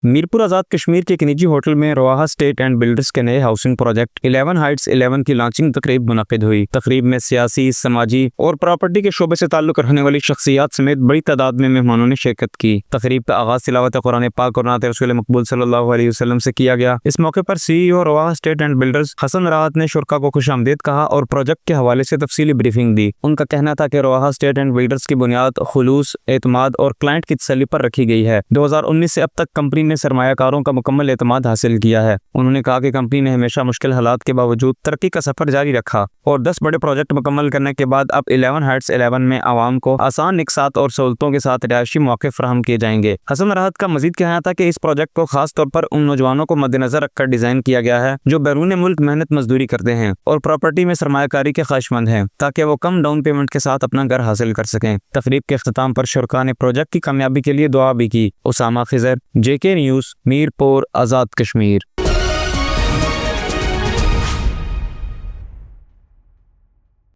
میرپور آزاد کشمیر کے ایک نجی ہوٹل میں رواحہ اسٹیٹ اینڈ بلڈرز کے نئے ہاؤسنگ پروجیکٹ 11 ہائٹس 11 کی لانچنگ تقریب منعقد ہوئی۔ تقریب میں سیاسی، سماجی اور پراپرٹی کے شعبے سے تعلق رکھنے والی شخصیات سمیت بڑی تعداد میں مہمانوں نے شرکت کی۔ تقریب کا آغاز تلاوت قرآن پاک اور نعت رسول مقبول صلی اللہ علیہ وسلم سے کیا گیا۔ اس موقع پر سی ای او رواحہ اسٹیٹ اینڈ بلڈرز حسن راحت نے شرکاء کو خوش آمدید کہا اور پروجیکٹ کے حوالے سے تفصیلی بریفنگ دی۔ ان کا کہنا تھا کہ رواحہ اسٹیٹ اینڈ بلڈرز کی بنیاد خلوص، اعتماد اور کلائنٹ کی تسلی پر رکھی گئی ہے۔ 2019 سے اب تک کمپنی نے سرمایہ کاروں کا مکمل اعتماد حاصل کیا ہے۔ انہوں نے کہا کہ کمپنی نے ہمیشہ مشکل حالات کے باوجود ترقی کا سفر جاری رکھا اور 10 بڑے پروجیکٹ مکمل کرنے کے بعد اب 11 ہائٹس 11 میں عوام کو آسان نکسات اور سہولتوں کے ساتھ رہائشی مواقع فراہم کیے جائیں گے۔ حسن راحت کا مزید کہنا تھا کہ اس پروجیکٹ کو خاص طور پر ان نوجوانوں کو مد نظر رکھ کر ڈیزائن کیا گیا ہے جو بیرون ملک محنت مزدوری کرتے ہیں اور پراپرٹی میں سرمایہ کاری کے خواہشمند ہیں، تاکہ وہ کم ڈاؤن پیمنٹ کے ساتھ اپنا گھر حاصل کر سکیں۔ تقریب کے اختتام پر شرکاء نے پروجیکٹ کی کامیابی کے لیے دعا بھی کی۔ اسامہ خضر، JK نیوز، میرپور آزاد کشمیر۔